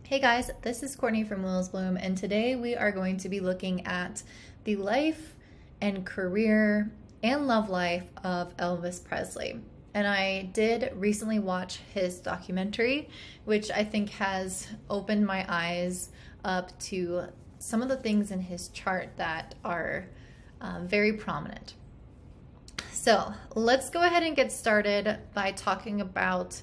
Hey guys, this is Courtney from Will's Bloom, and today we are going to be looking at the life and career and love life of Elvis Presley. And I did recently watch his documentary, which I think has opened my eyes up to some of the things in his chart that are very prominent. So let's go ahead and get started by talking about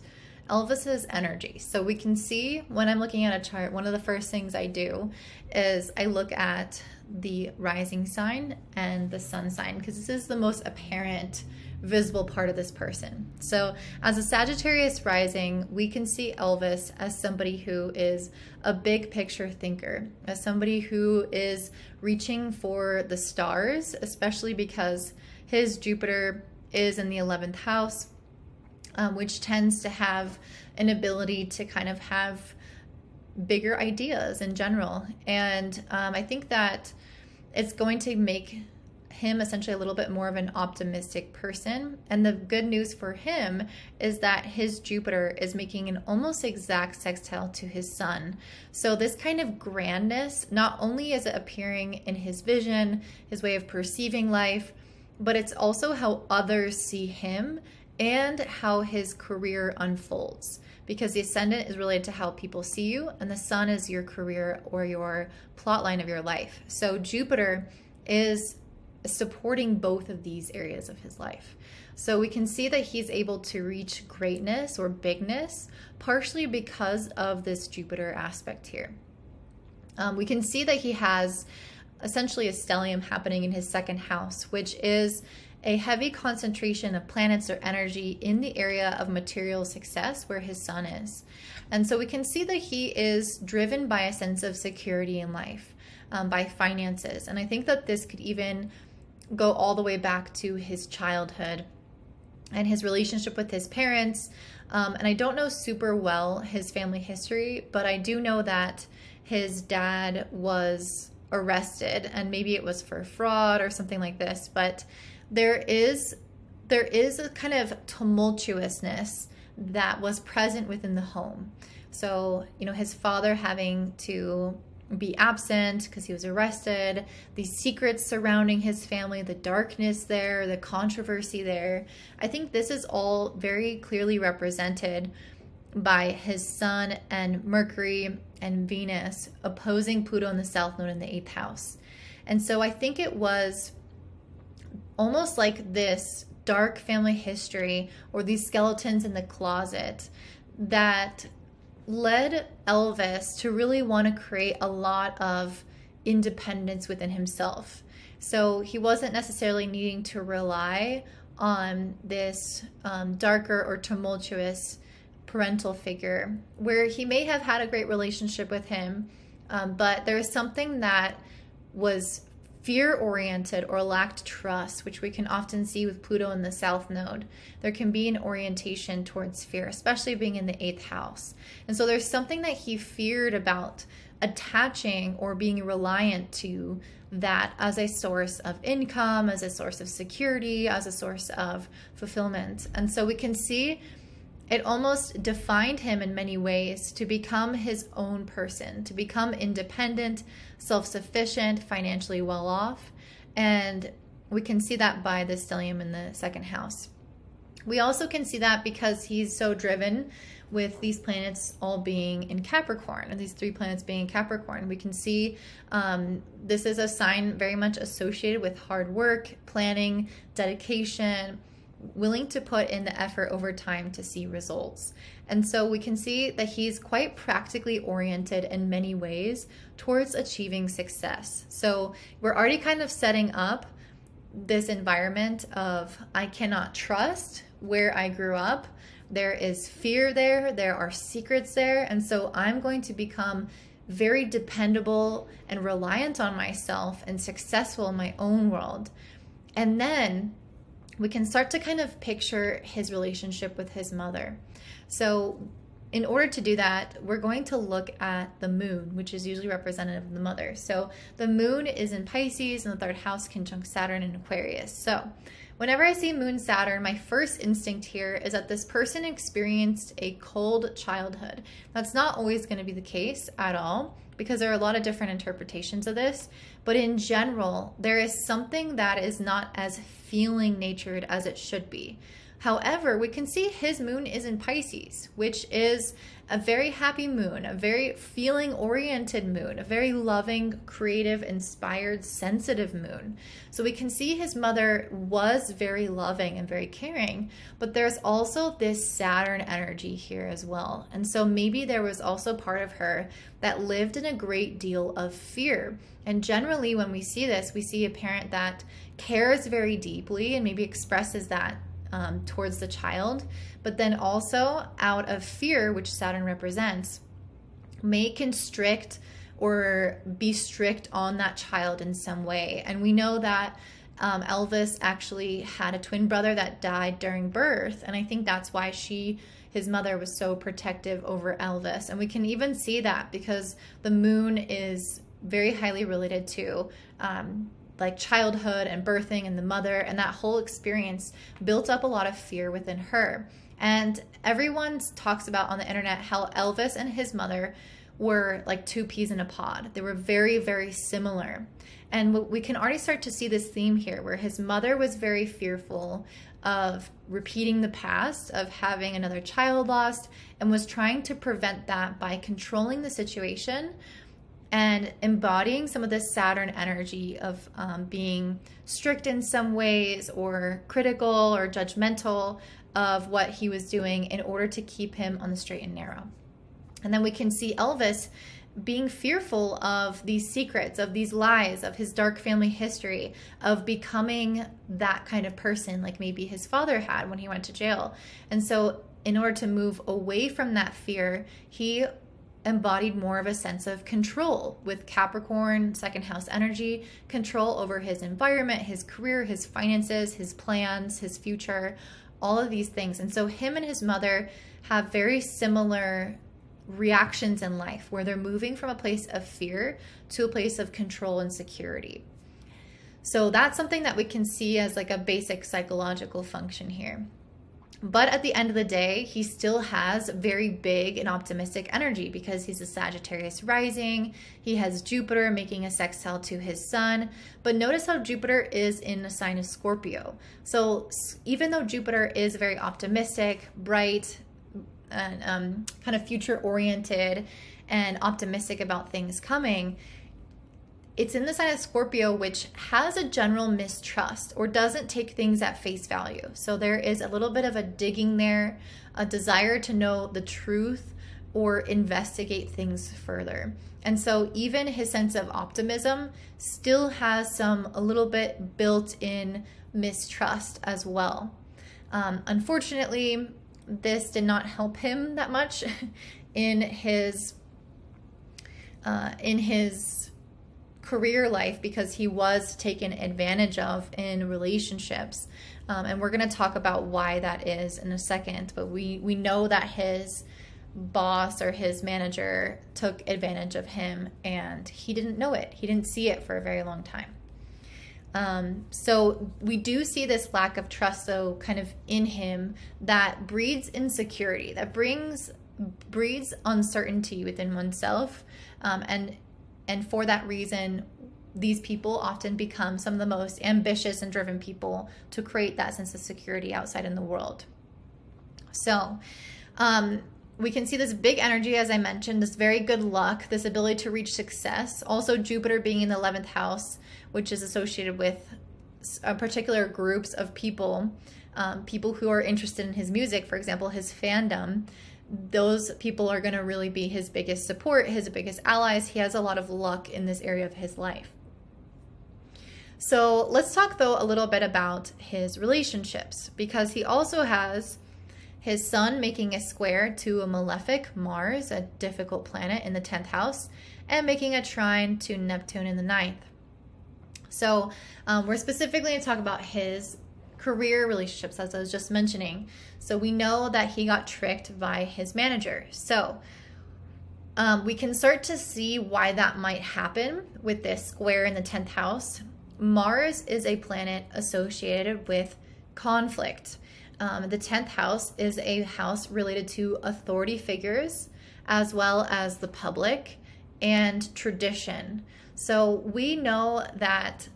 Elvis's energy. So we can see when I'm looking at a chart, one of the first things I do is I look at the rising sign and the sun sign, because this is the most apparent visible part of this person. So as a Sagittarius rising, we can see Elvis as somebody who is a big picture thinker, as somebody who is reaching for the stars, especially because his Jupiter is in the 11th house, which tends to have an ability to kind of have bigger ideas in general. And I think that it's going to make him essentially a little bit more of an optimistic person. And the good news for him is that his Jupiter is making an almost exact sextile to his sun. So this kind of grandness, not only is it appearing in his vision, his way of perceiving life, but it's also how others see him and how his career unfolds, because the ascendant is related to how people see you, and the sun is your career or your plot line of your life. So Jupiter is supporting both of these areas of his life. So we can see that he's able to reach greatness or bigness partially because of this Jupiter aspect here. We can see that he has essentially a stellium happening in his second house, which is a heavy concentration of planets or energy in the area of material success where his sun is. And so we can see that he is driven by a sense of security in life, by finances. And I think that this could even go all the way back to his childhood and his relationship with his parents. And I don't know super well his family history, but I do know that his dad was arrested, and maybe it was for fraud or something like this, but there is a kind of tumultuousness that was present within the home. So, you know, his father having to be absent because he was arrested, the secrets surrounding his family, the darkness there, the controversy there. I think this is all very clearly represented by his sun and Mercury and Venus opposing Pluto in the South Node in the 8th house. And so I think it was almost like this dark family history or these skeletons in the closet that led Elvis to really want to create a lot of independence within himself. So he wasn't necessarily needing to rely on this darker or tumultuous parental figure, where he may have had a great relationship with him, but there was something that was fear-oriented or lacked trust, which we can often see with Pluto in the South Node. There can be an orientation towards fear, especially being in the 8th house. And so there's something that he feared about attaching or being reliant to that as a source of income, as a source of security, as a source of fulfillment. And so we can see it almost defined him in many ways to become his own person, to become independent, self-sufficient, financially well off. And we can see that by the stellium in the second house. We also can see that because he's so driven with these planets all being in Capricorn, and these 3 planets being in Capricorn. We can see this is a sign very much associated with hard work, planning, dedication, willing to put in the effort over time to see results. And so we can see that he's quite practically oriented in many ways towards achieving success. So we're already kind of setting up this environment of I cannot trust where I grew up. There is fear there, there are secrets there, and so I'm going to become very dependable and reliant on myself and successful in my own world. And then we can start to kind of picture his relationship with his mother. So in order to do that, we're going to look at the moon, which is usually representative of the mother. So the moon is in Pisces, and the 3rd house conjunct Saturn in Aquarius. So Whenever I see Moon Saturn, my first instinct here is that this person experienced a cold childhood. That's not always going to be the case at all, because there are a lot of different interpretations of this. But in general, there is something that is not as feeling natured as it should be. However, we can see his moon is in Pisces, which is a very happy moon, a very feeling-oriented moon, a very loving, creative, inspired, sensitive moon. So we can see his mother was very loving and very caring, but there's also this Saturn energy here as well. And so maybe there was also part of her that lived in a great deal of fear. And generally, when we see this, we see a parent that cares very deeply and maybe expresses that towards the child, but then also out of fear, which Saturn represents, may constrict or be strict on that child in some way. And we know that Elvis actually had a twin brother that died during birth, and I think that's why his mother was so protective over Elvis. And we can even see that because the moon is very highly related to like childhood and birthing and the mother, and that whole experience built up a lot of fear within her. And everyone talks about on the internet how Elvis and his mother were like two peas in a pod. They were very, very similar. And we can already start to see this theme here where his mother was very fearful of repeating the past, of having another child lost, and was trying to prevent that by controlling the situation and embodying some of this Saturn energy of being strict in some ways or critical or judgmental of what he was doing in order to keep him on the straight and narrow. And then we can see Elvis being fearful of these secrets, of these lies, of his dark family history, of becoming that kind of person like maybe his father had when he went to jail. And so in order to move away from that fear, he embodied more of a sense of control with Capricorn, second house energy, control over his environment, his career, his finances, his plans, his future, all of these things. And so him and his mother have very similar reactions in life where they're moving from a place of fear to a place of control and security. So that's something that we can see as like a basic psychological function here. But at the end of the day, he still has very big and optimistic energy because he's a Sagittarius rising. He has Jupiter making a sextile to his sun. But notice how Jupiter is in the sign of Scorpio. So even though Jupiter is very optimistic, bright, and kind of future-oriented and optimistic about things coming, it's in the sign of Scorpio, which has a general mistrust or doesn't take things at face value. So there is a little bit of a digging there, a desire to know the truth or investigate things further. And so even his sense of optimism still has a little bit built-in mistrust as well. Unfortunately, this did not help him that much in his career life because he was taken advantage of in relationships. And we're going to talk about why that is in a second. But we know that his boss or his manager took advantage of him and he didn't know it. He didn't see it for a very long time. So we do see this lack of trust though kind of in him that breeds insecurity, that breeds uncertainty within oneself. And for that reason, these people often become some of the most ambitious and driven people to create that sense of security outside in the world. So we can see this big energy, as I mentioned, this very good luck, this ability to reach success. Also Jupiter being in the 11th house, which is associated with particular groups of people, people who are interested in his music, for example, his fandom. Those people are going to really be his biggest support, his biggest allies. He has a lot of luck in this area of his life. So let's talk though a little bit about his relationships, because he also has his sun making a square to a malefic Mars, a difficult planet in the 10th house, and making a trine to Neptune in the 9th. So we're specifically going to talk about his career relationships, as I was just mentioning. So we know that he got tricked by his manager. So we can start to see why that might happen with this square in the 10th house. Mars is a planet associated with conflict. The 10th house is a house related to authority figures, as well as the public and tradition. So we know that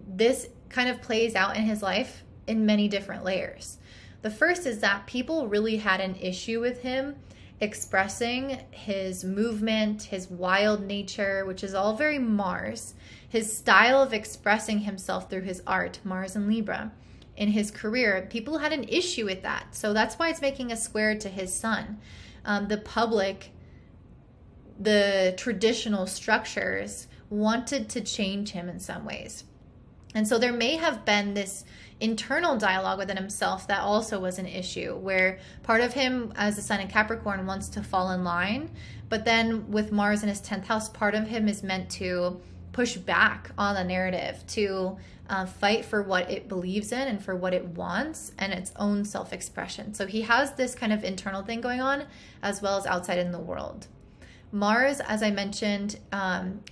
this kind of plays out in his life in many different layers. The first is that people really had an issue with him expressing his movement, his wild nature, which is all very Mars, his style of expressing himself through his art, Mars and Libra. In his career, people had an issue with that. So that's why it's making a square to his sun. The public, the traditional structures wanted to change him in some ways. And so there may have been this internal dialogue within himself that also was an issue, where part of him as a sun in Capricorn wants to fall in line, but then with Mars in his 10th house, part of him is meant to push back on the narrative, to fight for what it believes in and for what it wants and its own self-expression. So he has this kind of internal thing going on as well as outside in the world. Mars, as I mentioned,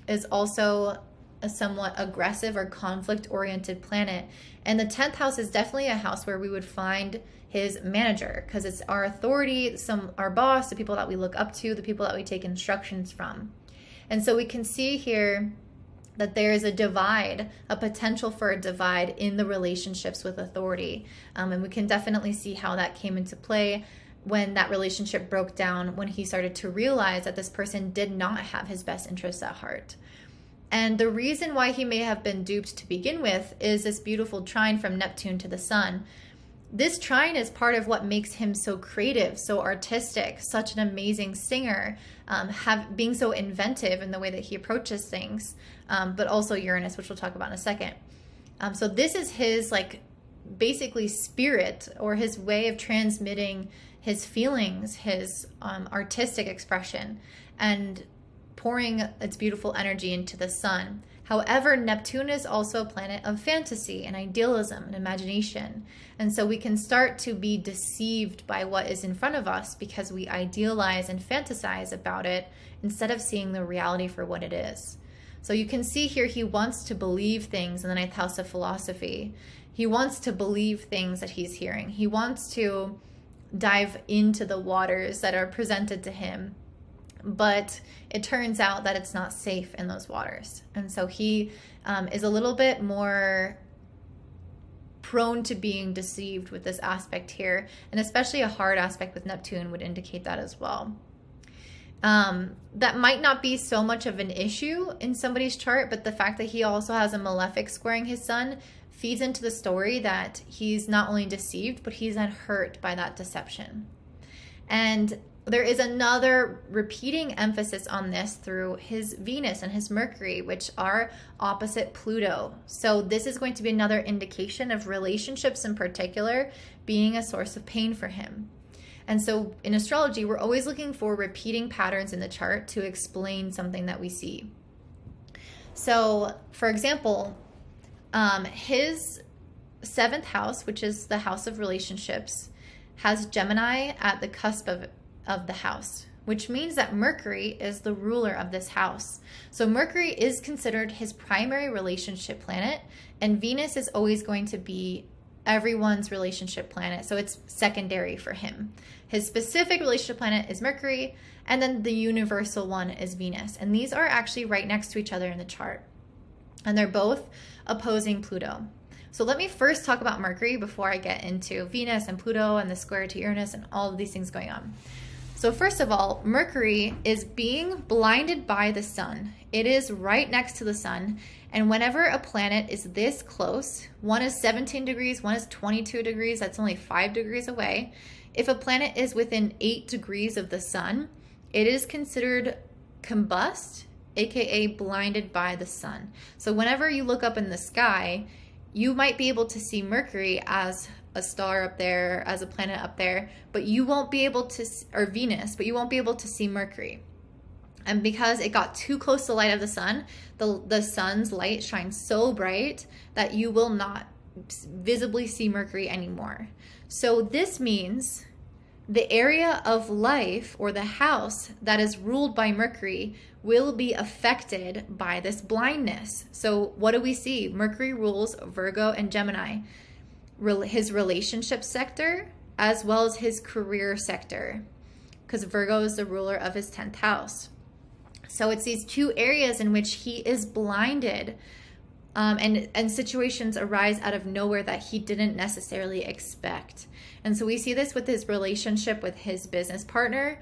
is also a somewhat aggressive or conflict-oriented planet. And the 10th house is definitely a house where we would find his manager, because it's our authority, our boss, the people that we look up to, the people that we take instructions from. And so we can see here that there is a divide, a potential for a divide in the relationships with authority. And we can definitely see how that came into play when that relationship broke down, when he started to realize that this person did not have his best interests at heart. And the reason why he may have been duped to begin with is this beautiful trine from Neptune to the sun. This trine is part of what makes him so creative, so artistic, such an amazing singer, being so inventive in the way that he approaches things, but also Uranus, which we'll talk about in a second. So this is his basically spirit, or his way of transmitting his feelings, his artistic expression, and pouring its beautiful energy into the sun. However, Neptune is also a planet of fantasy and idealism and imagination. And so we can start to be deceived by what is in front of us because we idealize and fantasize about it instead of seeing the reality for what it is. So you can see here he wants to believe things in the 9th house of philosophy. He wants to believe things that he's hearing. He wants to dive into the waters that are presented to him. But it turns out that it's not safe in those waters. And so he is a little bit more prone to being deceived with this aspect here. And especially a hard aspect with Neptune would indicate that as well. That might not be so much of an issue in somebody's chart, but the fact that he also has a malefic squaring his sun feeds into the story that he's not only deceived, but he's then hurt by that deception. And there is another repeating emphasis on this through his Venus and his Mercury, which are opposite Pluto. So this is going to be another indication of relationships in particular being a source of pain for him. And so in astrology, we're always looking for repeating patterns in the chart to explain something that we see. So for example, his 7th house, which is the house of relationships, has Gemini at the cusp of the house, which means that Mercury is the ruler of this house. So Mercury is considered his primary relationship planet, and Venus is always going to be everyone's relationship planet. So it's secondary for him. His specific relationship planet is Mercury, and then the universal one is Venus. And these are actually right next to each other in the chart. And they're both opposing Pluto. So let me first talk about Mercury before I get into Venus and Pluto and the square to Uranus and all of these things going on. So first of all, Mercury is being blinded by the sun. It is right next to the sun. And whenever a planet is this close, one is 17 degrees, one is 22 degrees, that's only 5 degrees away. If a planet is within 8 degrees of the sun, it is considered combust, aka blinded by the sun. So whenever you look up in the sky, you might be able to see Mercury as a star up there, as a planet up there, but you won't be able to, or Venus, but you won't be able to see Mercury. And because it got too close to the light of the sun, the sun's light shines so bright that you will not visibly see Mercury anymore. So this means the area of life, or the house that is ruled by Mercury, will be affected by this blindness. So what do we see? Mercury rules Virgo and Gemini. his relationship sector as well as his career sector, because Virgo is the ruler of his 10th house. So it's these two areas in which he is blinded, and situations arise out of nowhere that he didn't necessarily expect. And so we see this with his relationship with his business partner,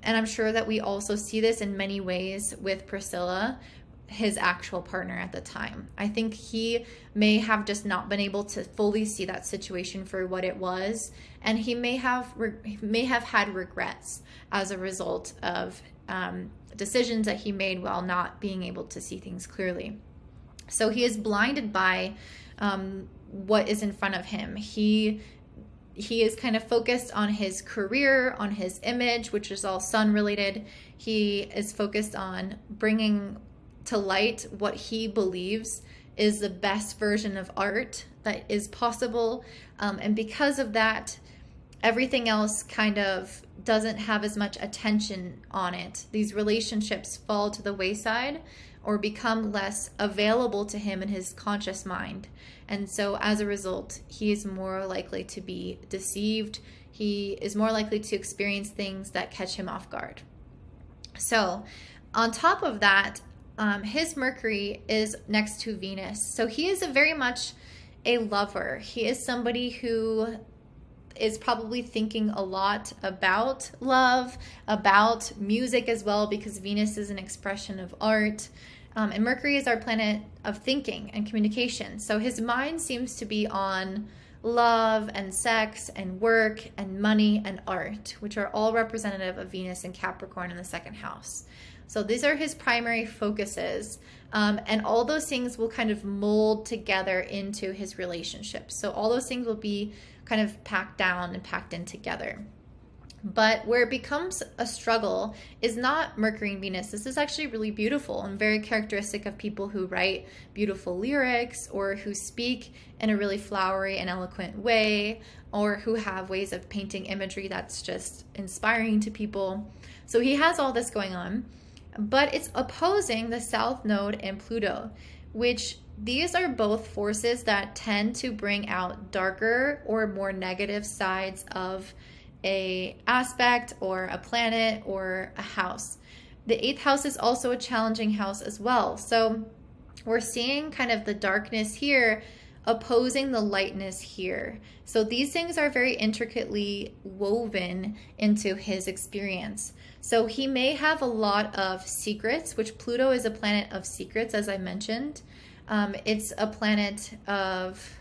and I'm sure that we also see this in many ways with Priscilla, his actual partner at the time. I think he may have just not been able to fully see that situation for what it was, and he may have had regrets as a result of decisions that he made while not being able to see things clearly. So he is blinded by what is in front of him. He is kind of focused on his career, on his image, which is all sun related. He is focused on bringing to light what he believes is the best version of art that is possible. And because of that, everything else kind of doesn't have as much attention on it. These relationships fall to the wayside or become less available to him in his conscious mind. And so as a result, he is more likely to be deceived. He is more likely to experience things that catch him off guard. So on top of that, his Mercury is next to Venus. So he is very much a lover. He is somebody who is probably thinking a lot about love, about music as well, because Venus is an expression of art. And Mercury is our planet of thinking and communication. So his mind seems to be on love and sex and work and money and art, which are all representative of Venus and Capricorn in the 2nd house. So these are his primary focuses, and all those things will kind of mold together into his relationship. So all those things will be kind of packed down and packed in together. But where it becomes a struggle is not Mercury and Venus. This is actually really beautiful and very characteristic of people who write beautiful lyrics or who speak in a really flowery and eloquent way, or who have ways of painting imagery that's just inspiring to people. So he has all this going on. But it's opposing the South Node and Pluto, which these are both forces that tend to bring out darker or more negative sides of a aspect or a planet or a house. The 8th house is also a challenging house as well. So we're seeing kind of the darkness here opposing the lightness here. So these things are very intricately woven into his experience. So he may have a lot of secrets, which Pluto is a planet of secrets, as I mentioned. It's a planet of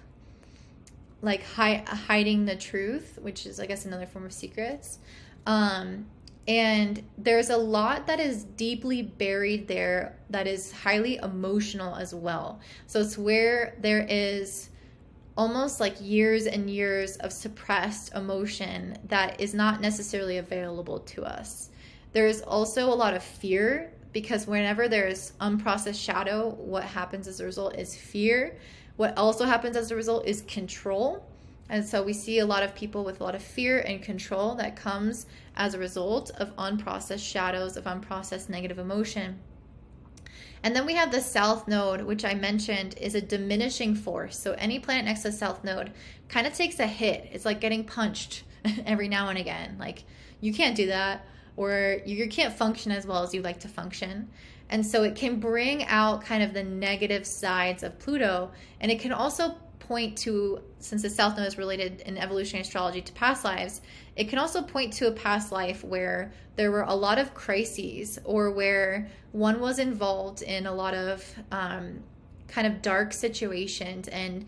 like hiding the truth, which is, I guess, another form of secrets. And there's a lot that is deeply buried there that is highly emotional as well. So it's where there is almost like years and years of suppressed emotion that is not necessarily available to us. There's also a lot of fear, because whenever there's unprocessed shadow, what happens as a result is fear. What also happens as a result is control. And so we see a lot of people with a lot of fear and control that comes as a result of unprocessed shadows, of unprocessed negative emotion. And then we have the South Node, which I mentioned is a diminishing force. So any planet next to the South Node kind of takes a hit. It's like getting punched every now and again. Like, you can't do that, or you can't function as well as you like to function. And so it can bring out kind of the negative sides of Pluto. And it can also point to, since the South Node is related in evolutionary astrology to past lives, it can also point to a past life where there were a lot of crises, or where one was involved in a lot of kind of dark situations and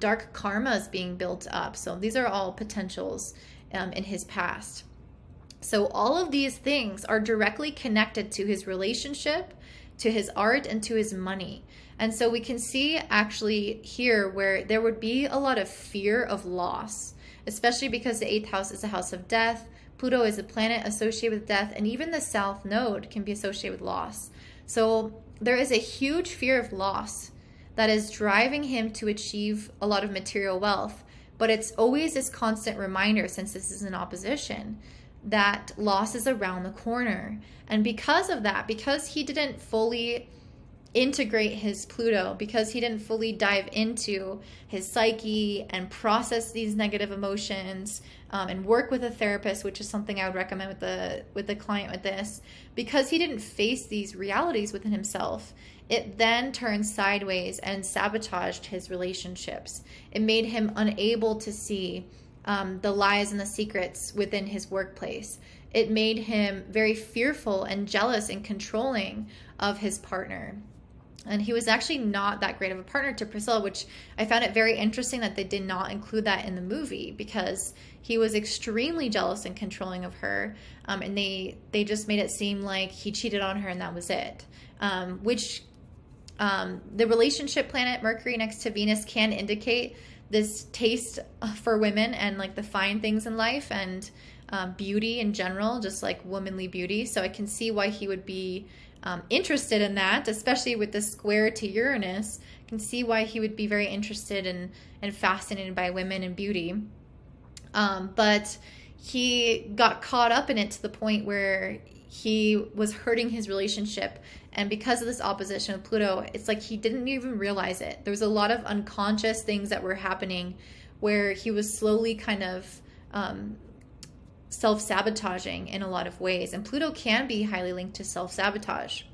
dark karmas being built up. So these are all potentials in his past. So all of these things are directly connected to his relationship, to his art, and to his money. And so we can see actually here where there would be a lot of fear of loss, especially because the 8th house is a house of death. Pluto is a planet associated with death, and even the South Node can be associated with loss. So there is a huge fear of loss that is driving him to achieve a lot of material wealth. But it's always this constant reminder, since this is an opposition, that loss is around the corner. And because of that, because he didn't fully integrate his Pluto, because he didn't fully dive into his psyche and process these negative emotions, and work with a therapist, which is something I would recommend with the client with this, because he didn't face these realities within himself. It then turned sideways and sabotaged his relationships. It made him unable to see the lies and the secrets within his workplace. It made him very fearful and jealous and controlling of his partner. And he was actually not that great of a partner to Priscilla, which I found it very interesting that they did not include that in the movie, because he was extremely jealous and controlling of her. And they just made it seem like he cheated on her and that was it. The relationship planet Mercury next to Venus can indicate this taste for women and like the fine things in life and beauty in general, just like womanly beauty. So I can see why he would be interested in that, especially with the square to Uranus. I can see why he would be very interested and fascinated by women and beauty. But he got caught up in it to the point where he was hurting his relationship. And because of this opposition of Pluto, it's like he didn't even realize it. There was a lot of unconscious things that were happening where he was slowly kind of self-sabotaging in a lot of ways. And Pluto can be highly linked to self-sabotage.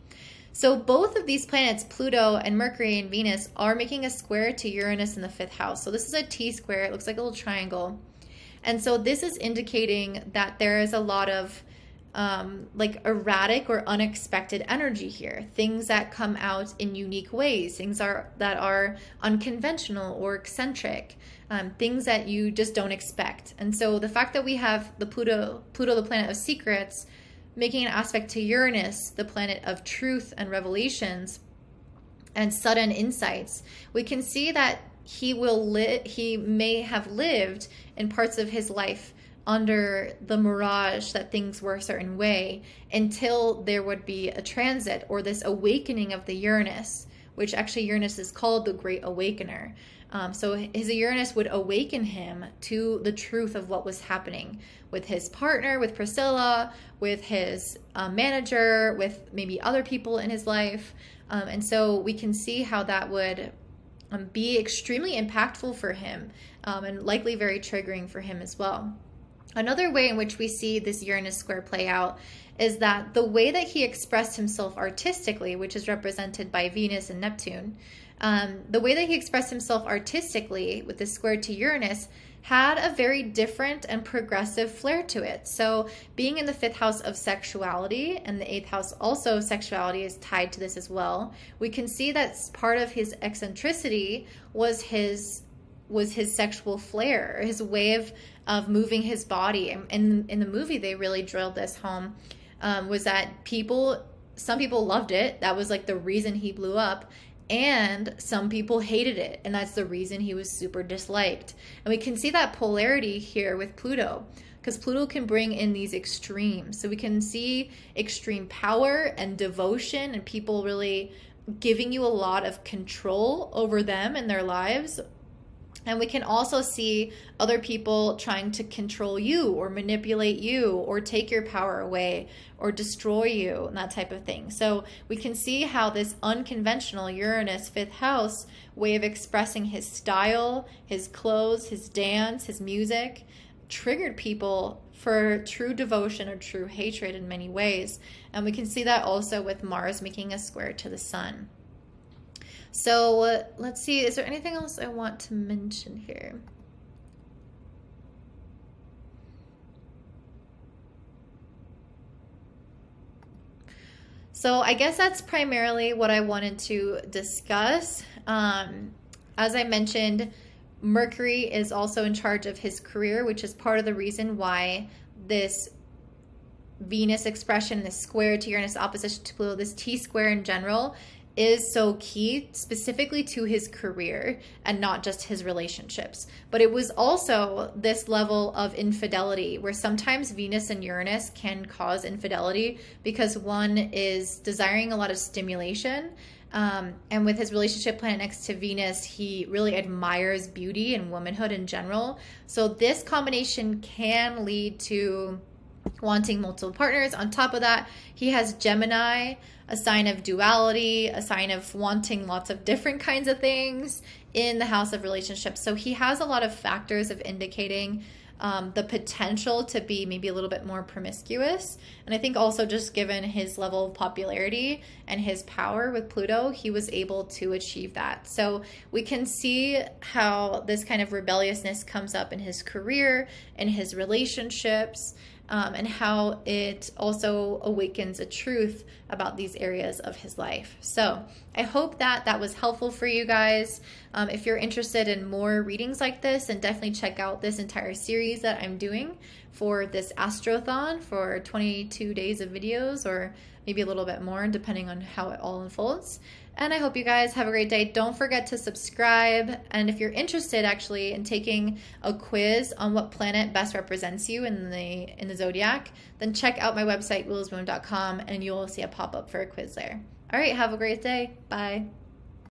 So both of these planets, Pluto and Mercury and Venus, are making a square to Uranus in the 5th house. So this is a T-square. It looks like a little triangle. And so this is indicating that there is a lot of like erratic or unexpected energy here. Things that come out in unique ways. Things that are unconventional or eccentric. Things that you just don't expect. And so the fact that we have the Pluto, the planet of secrets, making an aspect to Uranus, the planet of truth and revelations and sudden insights, we can see that he may have lived in parts of his life under the mirage that things were a certain way until there would be a transit or this awakening of the Uranus, which actually Uranus is called the Great Awakener. So his Uranus would awaken him to the truth of what was happening with his partner, with Priscilla, with his manager, with maybe other people in his life. And so we can see how that would be extremely impactful for him, and likely very triggering for him as well. Another way in which we see this Uranus square play out is that the way that he expressed himself artistically, which is represented by Venus and Neptune, the way that he expressed himself artistically with this square to Uranus had a very different and progressive flair to it. So being in the 5th house of sexuality, and the 8th house also of sexuality is tied to this as well, we can see that part of his eccentricity was his sexual flair, his way of moving his body. And in the movie, they really drilled this home, was that some people loved it. That was like the reason he blew up. And some people hated it. And that's the reason he was super disliked. And we can see that polarity here with Pluto, because Pluto can bring in these extremes. So we can see extreme power and devotion and people really giving you a lot of control over them and their lives. And we can also see other people trying to control you or manipulate you or take your power away or destroy you and that type of thing. So we can see how this unconventional Uranus 5th house way of expressing his style, his clothes, his dance, his music triggered people for true devotion or true hatred in many ways. And we can see that also with Mars making a square to the sun. So let's see, is there anything else I want to mention here? So I guess that's primarily what I wanted to discuss. As I mentioned, Mercury is also in charge of his career, which is part of the reason why this Venus expression, this square to Uranus opposition to Pluto, this T-square in general, is so key specifically to his career and not just his relationships. But it was also this level of infidelity where sometimes Venus and Uranus can cause infidelity because one is desiring a lot of stimulation. And with his relationship planet next to Venus, he really admires beauty and womanhood in general. So this combination can lead to wanting multiple partners. On top of that, he has Gemini, a sign of duality, a sign of wanting lots of different kinds of things in the house of relationships. So he has a lot of factors of indicating the potential to be maybe a little bit more promiscuous. And I think also just given his level of popularity and his power with Pluto, he was able to achieve that. So we can see how this kind of rebelliousness comes up in his career, in his relationships, and how it also awakens a truth about these areas of his life. So I hope that that was helpful for you guys. If you're interested in more readings like this, then definitely check out this entire series that I'm doing for this Astrothon for 22 days of videos, or maybe a little bit more depending on how it all unfolds. And I hope you guys have a great day. Don't forget to subscribe. And if you're interested actually in taking a quiz on what planet best represents you in the zodiac, then check out my website, wheelsmoon.com, and you will see a pop-up for a quiz there. All right, have a great day. Bye.